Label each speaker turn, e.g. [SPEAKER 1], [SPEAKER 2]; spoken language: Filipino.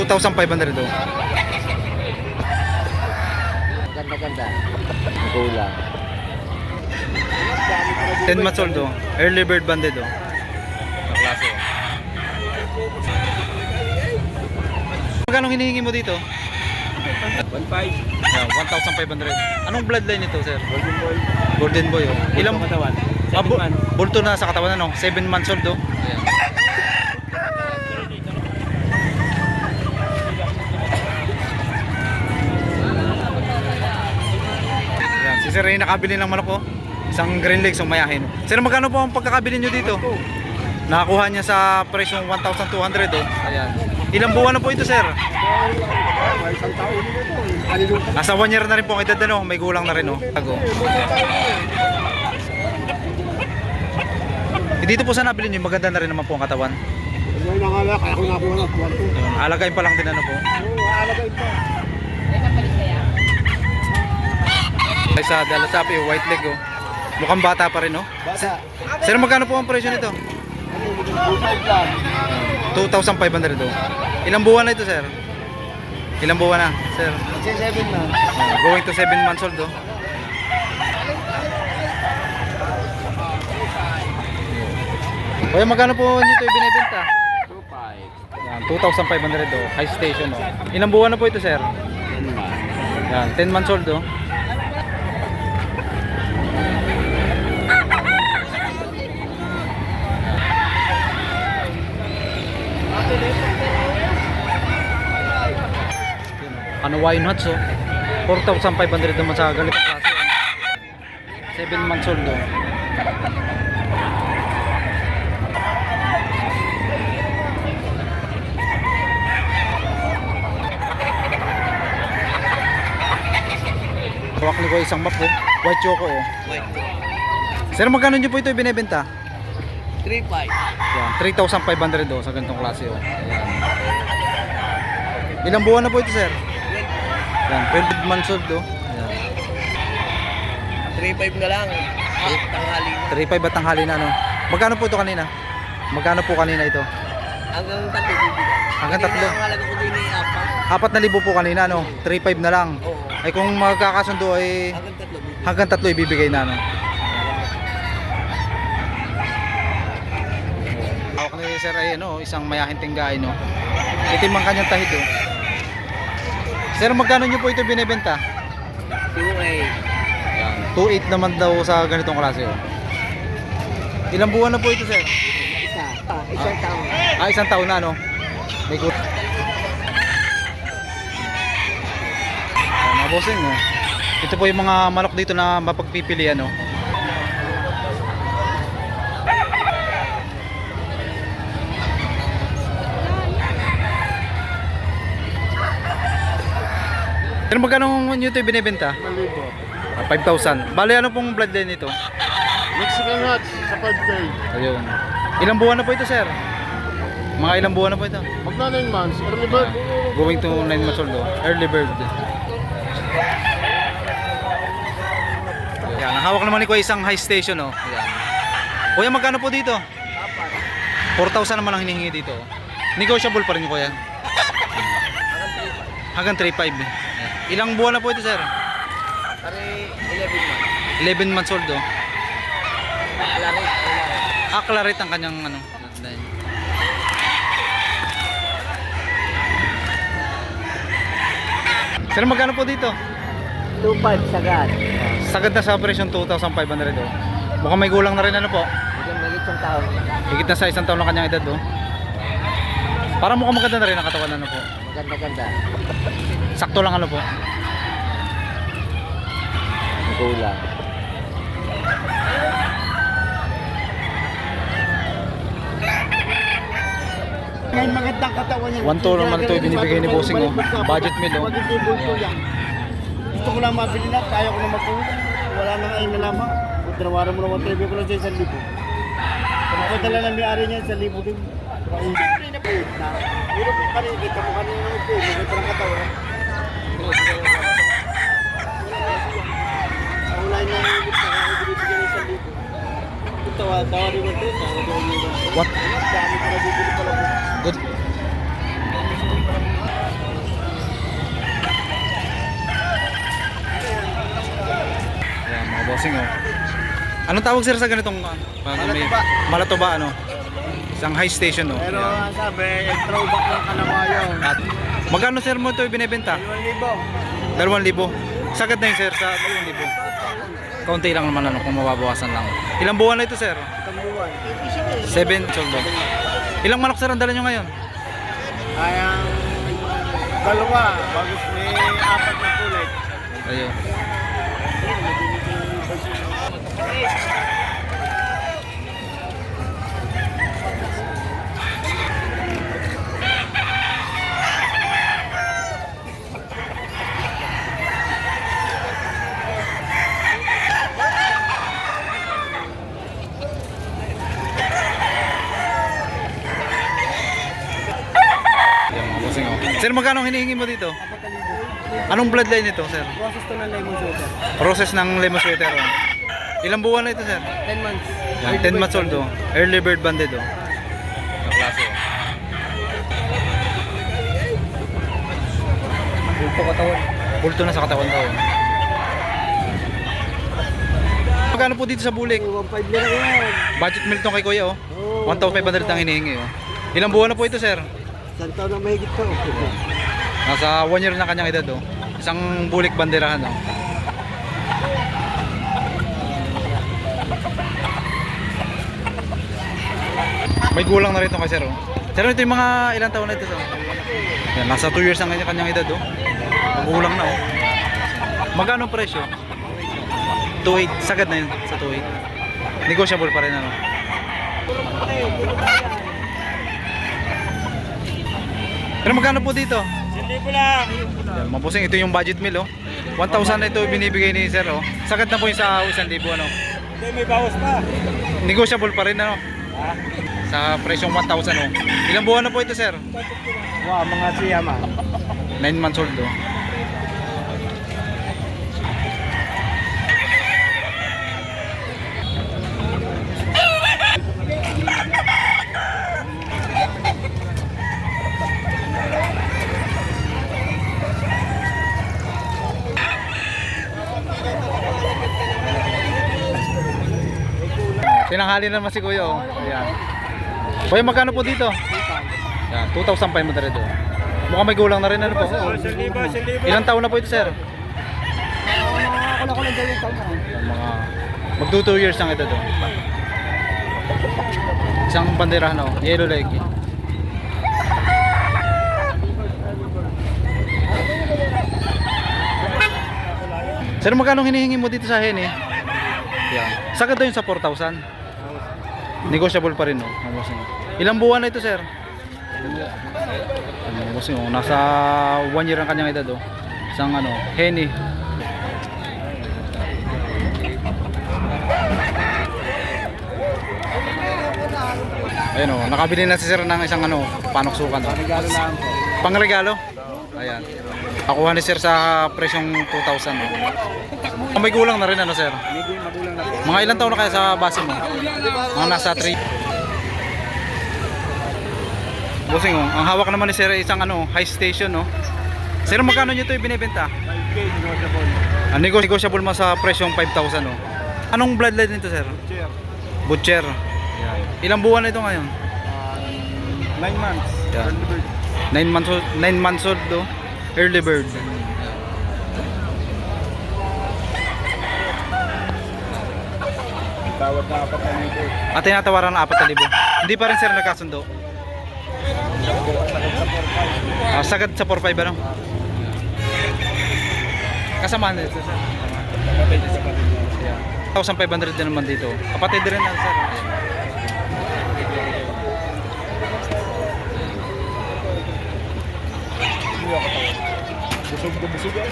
[SPEAKER 1] 2,500 oh.
[SPEAKER 2] Ganda-ganda. Kulang.
[SPEAKER 1] 10 months old oh. Early bird banded oh. Ang klase oh. Magkano hinihingi mo dito?
[SPEAKER 2] 1.5.
[SPEAKER 1] Yeah, 1,500. Anong bloodline nito, sir?
[SPEAKER 2] Golden boy.
[SPEAKER 1] Golden boy oh. Ilang
[SPEAKER 2] katawan?
[SPEAKER 1] bulto na sa katawan ano? 7 months old oh. Ayan. Ayan, si sir ay nakabili ng manok oh. Isang green legs o mayahin. Sir, magkano po ang pagkakabili nyo dito? Nakakuha niya sa presyong 1,200 oh. Ayan. Ilang buwan na po ito, sir?
[SPEAKER 2] Isang taon nito.
[SPEAKER 1] Nasa 1 year na rin po ang edad ano, may gulang na rin oh. Tago. Dito po sa nabili niyo, maganda na rin naman po ang katawan.
[SPEAKER 2] May nangalak, kaya ko nakuha ng kwarto.
[SPEAKER 1] Alagayin pa lang din ano po.
[SPEAKER 2] Oo, alagayin pa.
[SPEAKER 1] Ay sa Dalasapi, white leg oh. Mukhang bata pa rin oh.
[SPEAKER 2] Bata.
[SPEAKER 1] Sir, magkano po ang presyo nito?
[SPEAKER 2] Ano, 2.5 lang.
[SPEAKER 1] 2,500 oh. Ilang buwan na ito, sir? Ilang buwan na, sir?
[SPEAKER 2] 7 na.
[SPEAKER 1] Going to 7 months old oh. Kuya, magkano po nito ibinebenta?
[SPEAKER 2] 2.5.
[SPEAKER 1] Yan, 2,500 oh. High station oh. Ilang buwan na po ito, sir? Yan, 10 months old oh. Ano, wine nuts oh. 4,500 naman sa ganitong klase oh. 7 months old oh. Hawak ni ko isang map oh. White choco oh. Sir, magkano nyo po ito ibinebenta?
[SPEAKER 2] 3.5.
[SPEAKER 1] Yan, 3,500 oh sa ganitong klase oh. Ayan. Ilang buwan na po ito, sir? Yan, 12 months old oh. Ayan.
[SPEAKER 2] 3.5 na lang. Tanghali na.
[SPEAKER 1] 3,500 at tanghali na ano. Magkano po ito kanina? Magkano po kanina ito?
[SPEAKER 2] Hanggang 3 bibigyan.
[SPEAKER 1] Hanggang 3?
[SPEAKER 2] Ang halaga ko din ay 4.
[SPEAKER 1] 4,000 po kanina no. 3,500 na lang.
[SPEAKER 2] Oo.
[SPEAKER 1] Ay kung magkakasundo ay
[SPEAKER 2] Hanggang 3 bibigyan.
[SPEAKER 1] hanggang 3 ibibigay na no. Hawak ni sir ay ano, isang mayahin tinggain no. Itim ang kanyang tahid oh. Sir, magkano nyo po ito binebenta?
[SPEAKER 2] 2.8.
[SPEAKER 1] 2,800 naman daw sa ganitong klase oh. Ilang buwan na po ito, sir?
[SPEAKER 2] Isang taon.
[SPEAKER 1] Isang taon na no. May good. Mga bossing oh. Ito po yung mga manok dito na mapagpipilian no. Pero magkano nyo ito binibenta? 5,000. Bale, ano pong bloodline nito?
[SPEAKER 2] Mexican Hats sa 5K.
[SPEAKER 1] Ayun. Ilang buwan na po ito, sir? Mga ilang buwan na po ito?
[SPEAKER 2] Magna 9 months. Early bird.
[SPEAKER 1] Going to 9 months old oh. Early bird. Yan, hawak naman ni Kuya isang high station oh. Yan. Kuya, magkano po dito? 4,000 naman ang hinihingi dito. Negotiable pa rin Kuya. Hanggang 3,500. Ilang buwan na po ito, sir?
[SPEAKER 2] Pare 11 months.
[SPEAKER 1] 11 months old oh.
[SPEAKER 2] Claret.
[SPEAKER 1] Claret ang kanyang ano. Sir, magkano po dito?
[SPEAKER 2] 2.5 sagad.
[SPEAKER 1] Sagad na sa operation 2,500 oh. Mukhang may gulang na rin ano po.
[SPEAKER 2] Hanggang malit isang taon.
[SPEAKER 1] Higit na sa isang taon ng kanyang edad oh. Parang mukhang maganda na rin ang katawan ano po.
[SPEAKER 2] Maganda-ganda.
[SPEAKER 1] Sakto lang ano po.
[SPEAKER 2] Kulang. Yan magandang katawan niya.
[SPEAKER 1] 1,200 naman ito binibigay ni Bossing oh. Budget meal oh.
[SPEAKER 2] Gusto ko lang mabili na, kaya ko na mag-uwi. Wala nang ayun na naman. Tinawaran mo naman, trivia ko lang siya 1,000. Pagpadala na may-ari niya 1,000 din. Pero pa rin, kita mo kanina ng upo, maganda ng katawan. Wala na yung ibig sa kanya, binibigyan ng 1,000. Tawa rin mo ito, tawa rin mo ito.
[SPEAKER 1] What?
[SPEAKER 2] Dami ka na bibili pala po.
[SPEAKER 1] Good. bossing oh. Anong tawag sir sa ganitong
[SPEAKER 2] Malatuba.
[SPEAKER 1] Malatuba ano? Isang high station oh.
[SPEAKER 2] Pero
[SPEAKER 1] Ayan.
[SPEAKER 2] ang sabi, throwback ng Kalamayo.
[SPEAKER 1] At magkano sir mo ito binebenta?
[SPEAKER 2] 2,000.
[SPEAKER 1] 2,000. Sagad na yun sir sa 2,000. Kaunti lang naman ano kung mababawasan lang. Ilang buwan na ito sir?
[SPEAKER 2] Tambuan.
[SPEAKER 1] 7 soldo. Ilang manok sir ang dala nyo ngayon?
[SPEAKER 2] Ay, ang dalawa, bagus may apat na kulay.
[SPEAKER 1] Ayun. Ayan, mga bossing oh. Sir, magkano ang hinihingi mo dito? Anong bloodline nito, sir?
[SPEAKER 2] Process to ng lemon soda.
[SPEAKER 1] Process ng lemon sweater. Oh. Ilang buwan na ito, sir?
[SPEAKER 2] 10 months.
[SPEAKER 1] Yan, 10 months old, oh. Early bird banded, oh. Ang klase, oh.
[SPEAKER 2] Ito katawan.
[SPEAKER 1] Pulto na sa katawan ko, oh. Magkano po dito sa bulik?
[SPEAKER 2] 1,500 na yan.
[SPEAKER 1] Budget meal tong kay kuya, oh.
[SPEAKER 2] Oo.
[SPEAKER 1] 1,500 ang hinihingi, oh. Ilang buwan na po ito, sir?
[SPEAKER 2] Isang taon na mahigit ka.
[SPEAKER 1] Nasa 1 year na kanyang edad, oh. Isang bulik banderahan, oh. May gulang na rin ito kay sir, oh. Sir, ito yung mga ilang taon na ito, sir? Yan, nasa 2 years ang kanyang edad, oh. Magulang na, oh. Magkano ang presyo? 2.8, sagad na yun sa 2.8. Negotiable pa rin, ano. Pero magkano po dito?
[SPEAKER 2] 1,000 lang.
[SPEAKER 1] Yan, mabusing, ito yung budget meal, oh. 1,000 na ito binibigay ni sir, oh. Sagad na po yung sa 1,000, ano.
[SPEAKER 2] Hindi, may bawas pa.
[SPEAKER 1] Negotiable pa rin, ano. Sa presyong 1,000, oh. Ilang buwan na po ito, sir?
[SPEAKER 2] Wow, mga siyama.
[SPEAKER 1] 9 months old, oh. Tinanghali naman si kuya, oh. Ayan. Kuya, magkano po dito? Ayan, 2,500, oh. Mukhang may gulang na rin, ano po? Ilang taon na po ito, sir?
[SPEAKER 2] Ako lang dyan yung taon na.
[SPEAKER 1] Mga magto 2 years ang edad, oh. Isang banderahan, oh. Yellow leg. Sir, magkano hinihingi mo dito sa hen, eh? Yan. Sagad daw yun sa 4,000. Negotiable pa rin, no? Ilang buwan na ito, sir? Oh, nasa 1 year ang kanyang edad, oh. Isang ano, hen, eh. Ayun, oh, nakabili na si sir ng isang ano, panoksukan, oh.
[SPEAKER 2] Regalo lang po.
[SPEAKER 1] Pangregalo? Ayan. Nakuha ni sir sa presyong 2,000, oh. May gulang na rin, ano, sir?
[SPEAKER 2] Medyo magulang na po.
[SPEAKER 1] Mga ilang taon na kaya sa base mo? Mga nasa 3. Bossing, oh. Ang hawak naman ni sir ay isang ano, high station, no? Sir, magkano nyo ito ibinibenta?
[SPEAKER 2] 5K, negotiable.
[SPEAKER 1] Negotiable mo sa presyong 5,000, no? Anong bloodline nito, sir?
[SPEAKER 2] Chair.
[SPEAKER 1] Butcher. Ilang buwan na ito ngayon?
[SPEAKER 2] 9 months.
[SPEAKER 1] Yeah. 9 months old, do. Early bird.
[SPEAKER 2] Tawad na apat na nito.
[SPEAKER 1] At tinatawaran na 4,000. Hindi pa rin sir nagkasundo. Sagad sa 4,500, ano? Kasamahan dito, sir.
[SPEAKER 2] Kapatid sa kapatid.
[SPEAKER 1] 1,500 din naman dito. Kapatid din na, sir.
[SPEAKER 2] Busog na busog yan.